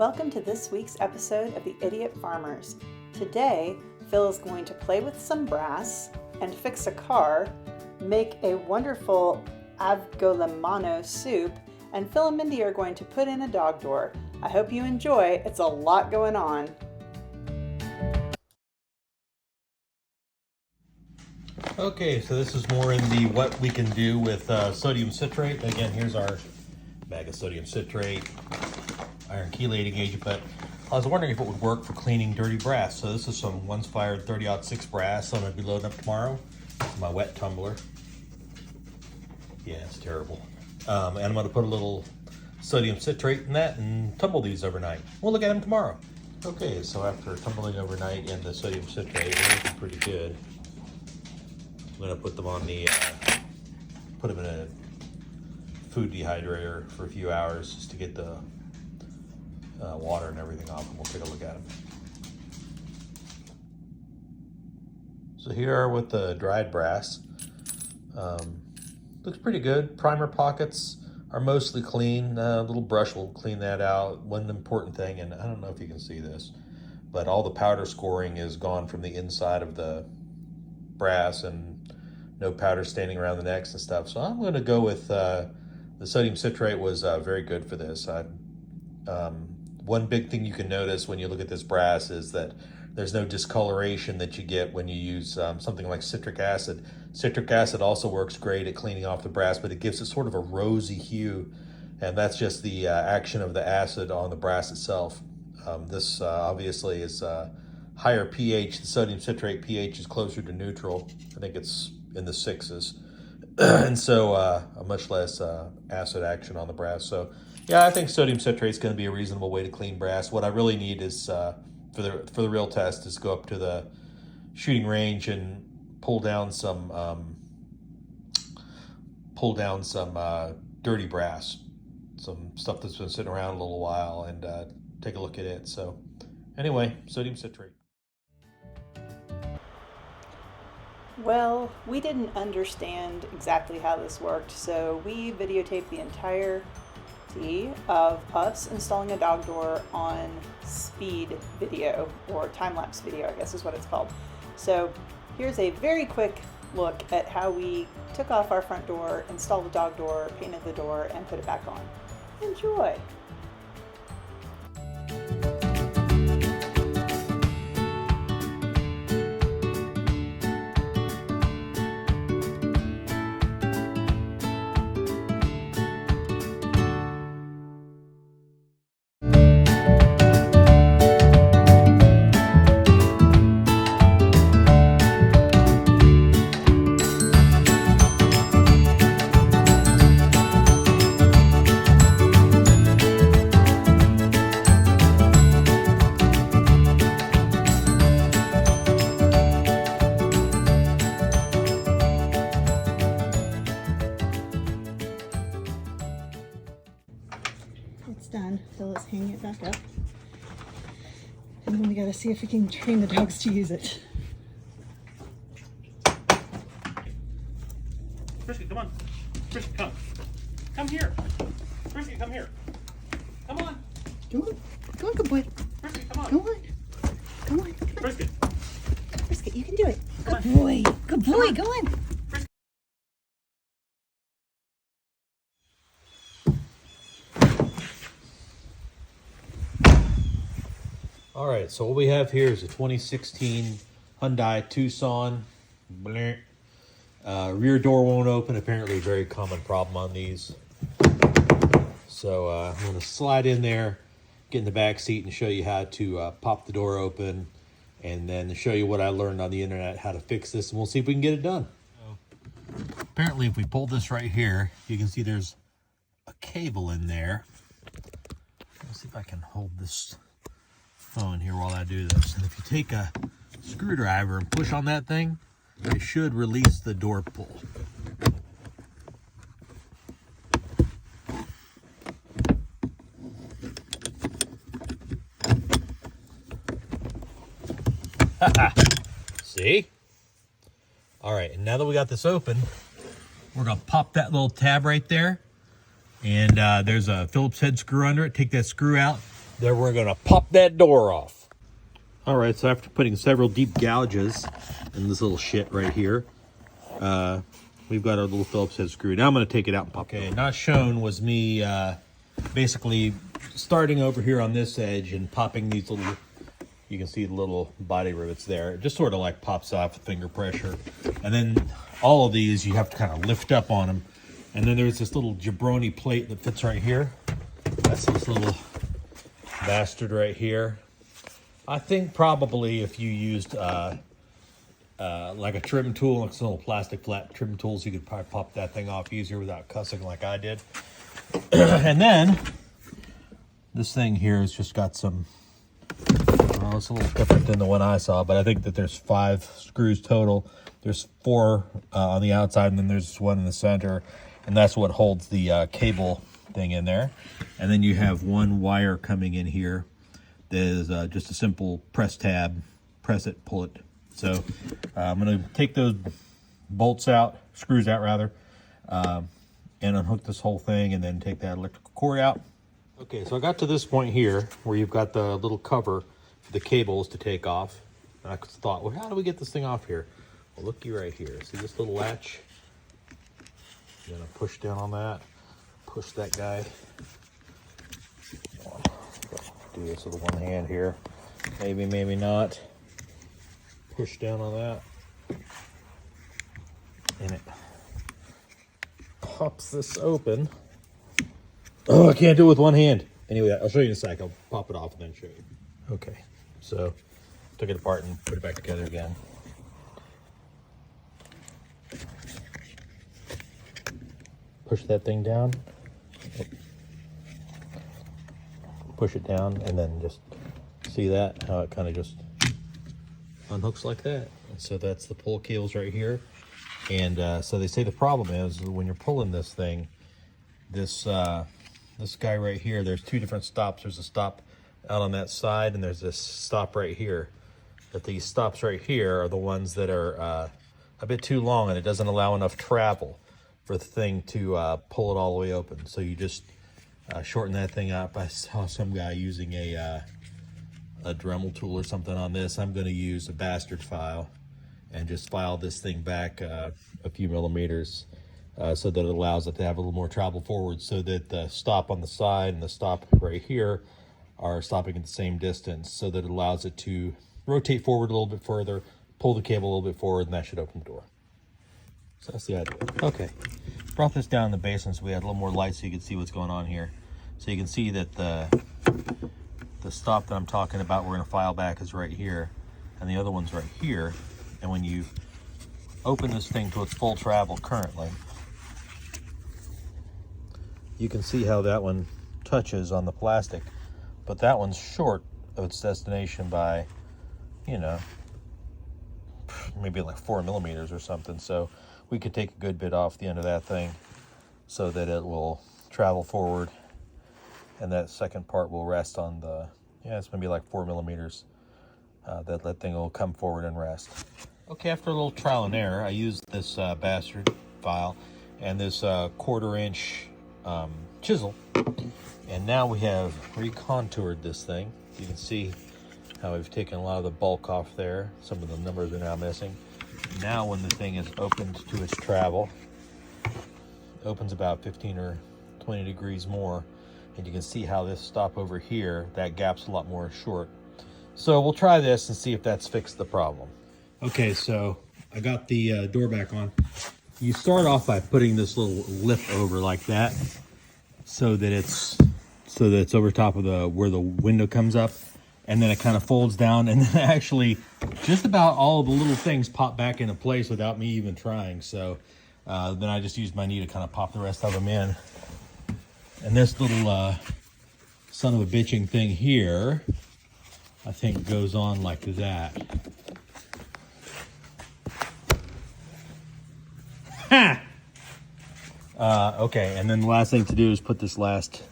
Welcome to this week's episode of the Idiot Farmers. Today, Phil is going to play with some brass and fix a car, make a wonderful Avogolemono soup, and Phil and Mindy are going to put in a dog door. I hope you enjoy. It's a lot going on. Okay, so this is more in the what we can do with sodium citrate. Again, here's our bag of sodium citrate, iron chelating agent, but I was wondering if it would work for cleaning dirty brass. So this is some once fired 30-06 brass I'm going to be loading up tomorrow. My wet tumbler. Yeah, it's terrible. And I'm going to put a little sodium citrate in that and tumble these overnight. We'll look at them tomorrow. Okay, so after tumbling overnight in the sodium citrate, they're looking pretty good. I'm going to put them on the, put them in a food dehydrator for a few hours just to get the water and everything off, and we'll take a look at them. So here are with the dried brass. Looks pretty good. Primer pockets are mostly clean. A little brush will clean that out. One important thing, and I don't know if you can see this, but all the powder scoring is gone from the inside of the brass, and no powder standing around the necks and stuff. So I'm going to go with the sodium citrate was very good for this. One big thing you can notice when you look at this brass is that there's no discoloration that you get when you use something like citric acid. Citric acid also works great at cleaning off the brass, but it gives it sort of a rosy hue, and that's just the action of the acid on the brass itself. This obviously is higher pH. The sodium citrate pH is closer to neutral. I think it's in the 6s. And so a much less acid action on the brass. So yeah, I think sodium citrate is going to be a reasonable way to clean brass. What I really need is for the real test is go up to the shooting range and pull down some dirty brass, some stuff that's been sitting around a little while, and take a look at it. So anyway, sodium citrate. Well, we didn't understand exactly how this worked, so we videotaped the entirety of us installing a dog door on speed video, or time-lapse video, I guess is what it's called. So here's a very quick look at how we took off our front door, installed the dog door, painted the door, and put it back on. Enjoy! It's done. So let's hang it back up. And then we gotta see if we can train the dogs to use it. Frisky, come on. Frisky, come. Come here. Frisky, come here. Come on. Come on. Come on, good boy. Frisky, come on. Come on. Come on. Frisky. Frisky, you can do it. Good boy. Good boy. Go on. All right, so what we have here is a 2016 Hyundai Tucson. Rear door won't open, apparently a very common problem on these. So I'm going to slide in there, get in the back seat, and show you how to pop the door open, and then show you what I learned on the internet how to fix this, and we'll see if we can get it done. So, apparently if we pull this right here, you can see there's a cable in there. Let's see if I can hold this phone here while I do this. And if you take a screwdriver and push on that thing, it should release the door pull. See? All right, and now that we got this open, we're gonna pop that little tab right there, and there's a Phillips head screw under it. Take that screw out, then we're gonna pop that door off. All right, so after putting several deep gouges in this little shit right here, we've got our little Phillips head screw. Now I'm gonna take it out and pop it. Okay, not shown was me basically starting over here on this edge and popping these little, you can see the little body rivets there. It just sort of like pops off with finger pressure. And then all of these, you have to kind of lift up on them. And then there's this little jabroni plate that fits right here. That's this little bastard right here. I think probably if you used like a trim tool, like some little plastic flat trim tools, you could probably pop that thing off easier without cussing like I did. And then this thing here has just got some, well, it's a little different than the one I saw, but I think that there's 5 screws total. There's 4 on the outside, and then there's 1 in the center, and that's what holds the cable thing in there. And then you have 1 wire coming in here that is just a simple press tab, press it, pull it. So I'm gonna take those bolts out, screws out rather, and unhook this whole thing, and then take that electrical cord out. Okay, so I got to this point here where you've got the little cover for the cables to take off. And I thought, well, how do we get this thing off here? Well, looky right here. See this little latch? You're gonna push down on that, push that guy. Do this with one hand here. Maybe, maybe not. Push down on that. And it pops this open. Oh, I can't do it with one hand. Anyway, I'll show you in a sec. I'll pop it off and then show you. Okay, so took it apart and put it back together again. Push that thing down. Push it down, and then just see that, how it kind of just unhooks like that. And so that's the pull cables right here. And so they say the problem is when you're pulling this thing, this guy right here, there's 2 different stops. There's a stop out on that side, and there's this stop right here. But these stops right here are the ones that are a bit too long, and it doesn't allow enough travel for the thing to pull it all the way open. So you just shorten that thing up. I saw some guy using a Dremel tool or something on this. I'm going to use a bastard file and just file this thing back a few millimeters so that it allows it to have a little more travel forward, so that the stop on the side and the stop right here are stopping at the same distance, so that it allows it to rotate forward a little bit further, pull the cable a little bit forward, and that should open the door. So that's the idea. Okay, brought this down in the basement so we had a little more light so you can see what's going on here. So you can see that the stop that I'm talking about we're going to file back is right here, and the other one's right here. And when you open this thing to its full travel currently, you can see how that one touches on the plastic, but that one's short of its destination by, you know, maybe like 4 millimeters or something. So we could take a good bit off the end of that thing so that it will travel forward, and that second part will rest on the, yeah, it's maybe like 4 millimeters. That thing will come forward and rest. Okay, after a little trial and error, I used this bastard file and this 1/4 inch chisel, and now we have recontoured this thing. You can see how we've taken a lot of the bulk off there. Some of the numbers are now missing. Now when the thing is opened to its travel, it opens about 15 or 20 degrees more, and you can see how this stop over here, that gap's a lot more short. So we'll try this and see if that's fixed the problem. Okay, so I got the door back on. You start off by putting this little lip over like that, so that it's over top of where the window comes up, and then it kind of folds down, and then actually just about all of the little things pop back into place without me even trying. So then I just used my knee to kind of pop the rest of them in. And this little son of a bitching thing here, I think goes on like that. Ha! Okay, and then the last thing to do is put this last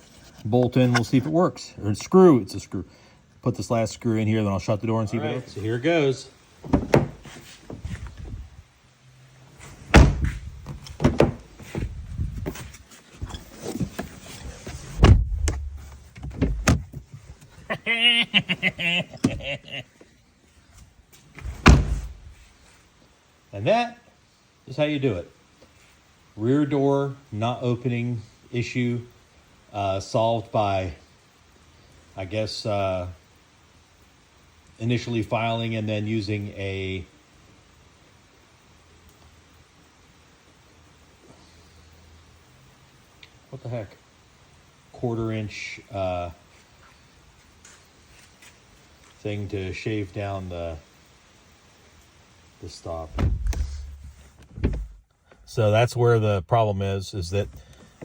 bolt in. We'll see if it works. Or screw, it's a screw. Put this last screw in here, then I'll shut the door and see if it works. So here it goes. And that is how you do it. Rear door not opening issue solved by, I guess, initially filing and then using a what the heck, 1/4 inch thing to shave down the stop. So that's where the problem is that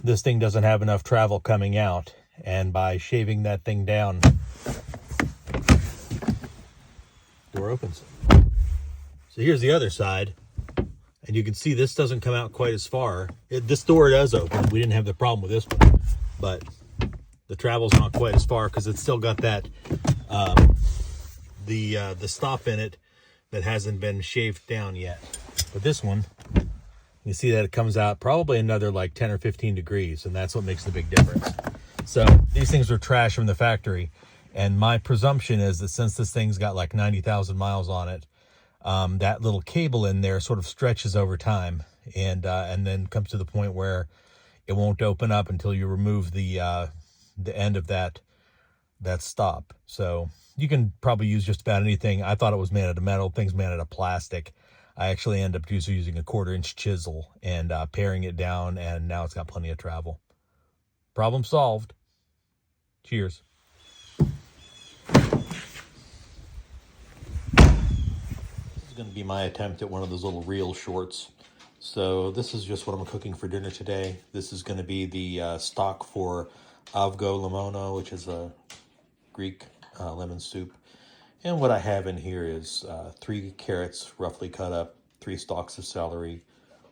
this thing doesn't have enough travel coming out, and by shaving that thing down, door opens. So here's the other side, and you can see this doesn't come out quite as far. This door does open. We didn't have the problem with this one, but the travel's not quite as far because it's still got that the stop in it that hasn't been shaved down yet. But this one, you see that it comes out probably another like 10 or 15 degrees, and that's what makes the big difference. So these things are trash from the factory, and my presumption is that since this thing's got like 90,000 miles on it, that little cable in there sort of stretches over time, and then comes to the point where it won't open up until you remove the end of that stop. So you can probably use just about anything. I thought it was made out of metal. Things made out of plastic. I actually end up using a 1/4 inch chisel and paring it down, and now it's got plenty of travel. Problem solved. Cheers. This is going to be my attempt at one of those little reel shorts. So this is just what I'm cooking for dinner today. This is going to be the stock for Avogolemono, which is a Greek lemon soup. And what I have in here is 3 carrots roughly cut up, 3 stalks of celery,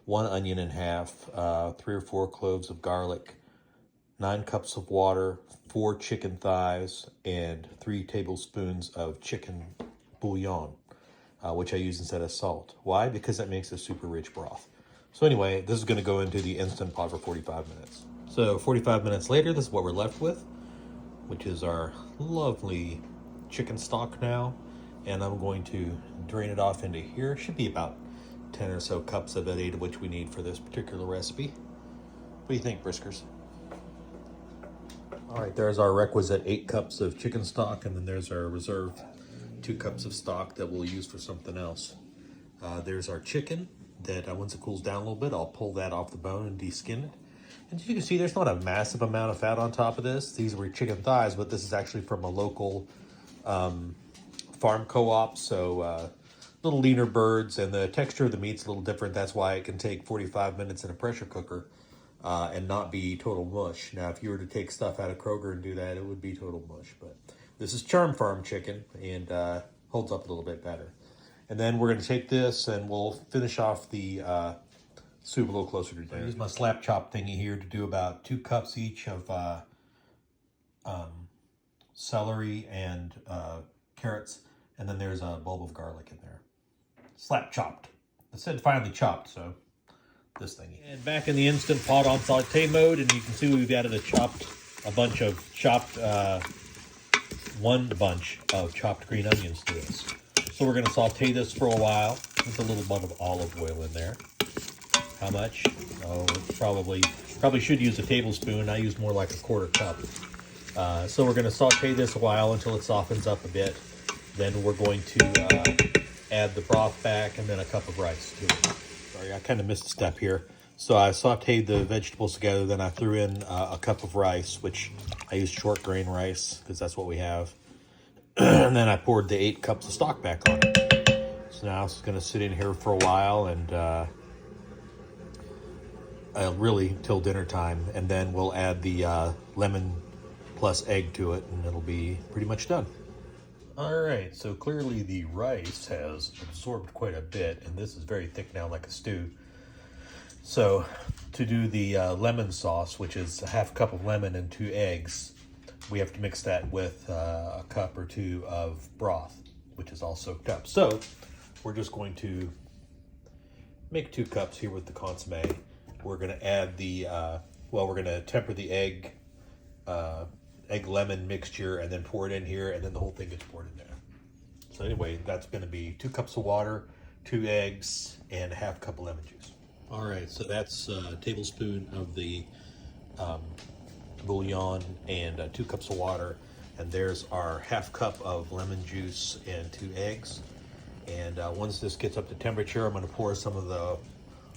1 onion in half, 3 or 4 cloves of garlic, 9 cups of water, 4 chicken thighs, and 3 tablespoons of chicken bouillon, which I use instead of salt. Why? Because that makes a super rich broth. So anyway, this is going to go into the Instant Pot for 45 minutes. So 45 minutes later, this is what we're left with, which is our lovely chicken stock now, and I'm going to drain it off into here. Should be about 10 or so cups of it, 8 of which we need for this particular recipe. What do you think, Briskers? All right, there's our requisite 8 cups of chicken stock, and then there's our reserve 2 cups of stock that we'll use for something else. There's our chicken that once it cools down a little bit, I'll pull that off the bone and deskin it. And as you can see, there's not a massive amount of fat on top of this. These were chicken thighs, but this is actually from a local farm co-op, so little leaner birds, and the texture of the meat's a little different. That's why it can take 45 minutes in a pressure cooker and not be total mush. Now, if you were to take stuff out of Kroger and do that, it would be total mush. But this is Charm Farm chicken, and holds up a little bit better. And then we're going to take this, and we'll finish off the soup a little closer to dinner. I use my slap chop thingy here to do about 2 cups each of celery and carrots, and then there's a bulb of garlic in there. Slap chopped. I said finely chopped, so this thingy. And back in the Instant Pot on saute mode, and you can see we've added one bunch of chopped green onions to this. So we're going to saute this for a while with a little bit of olive oil in there. How much? Oh, probably should use a tablespoon. I used more like a 1/4 cup. So we're going to saute this a while until it softens up a bit. Then we're going to add the broth back and then a cup of rice to it. Sorry, I kind of missed a step here. So I sauteed the vegetables together, then I threw in a cup of rice, which I used short grain rice because that's what we have. And then I poured the 8 cups of stock back on it. So now it's going to sit in here for a while and really till dinner time. And then we'll add the lemon plus egg to it, and it'll be pretty much done. All right, so clearly the rice has absorbed quite a bit, and this is very thick now, like a stew. So to do the lemon sauce, which is a 1/2 cup of lemon and 2 eggs, we have to mix that with a cup or 2 of broth, which is all soaked up. So we're just going to make 2 cups here with the consommé. We're going to add the, we're going to temper the egg egg lemon mixture and then pour it in here, and then the whole thing gets poured in there. So anyway, that's going to be 2 cups of water, 2 eggs, and a half cup of lemon juice. All right, so that's a tablespoon of the bouillon and 2 cups of water, and there's our half cup of lemon juice and 2 eggs. And once this gets up to temperature, I'm going to pour some of the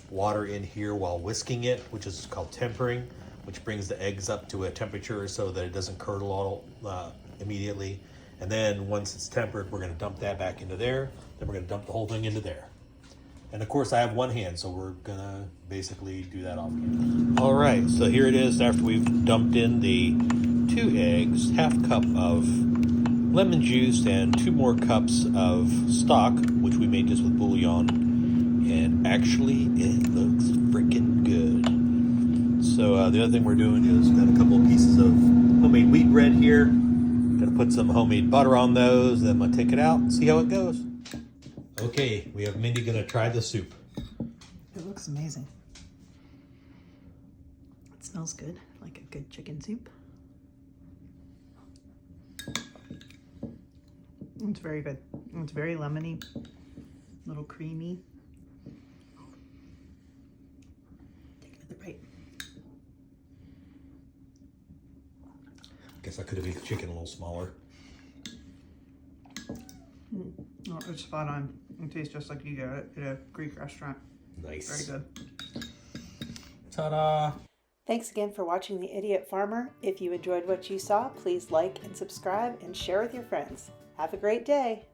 water in here while whisking it, which is called tempering, which brings the eggs up to a temperature so that it doesn't curdle all immediately. And then once it's tempered, we're going to dump that back into there. Then we're going to dump the whole thing into there. And of course I have one hand, so we're going to basically do that off camera. All right, so here it is after we've dumped in the 2 eggs, half cup of lemon juice, and 2 more cups of stock, which we made just with bouillon. And actually, it looks freaking good. So the other thing we're doing is got a couple of pieces of homemade wheat bread here. Gonna put some homemade butter on those, then I'm gonna take it out and see how it goes. Okay, we have Mindy gonna try the soup. It looks amazing. It smells good, like a good chicken soup. It's very good. It's very lemony, a little creamy. Take another bite. Guess I could have made the chicken a little smaller. Oh, it's spot on. It tastes just like you get it at a Greek restaurant. Nice. Very good. Ta-da! Thanks again for watching The Idiot Farmer. If you enjoyed what you saw, please like and subscribe and share with your friends. Have a great day.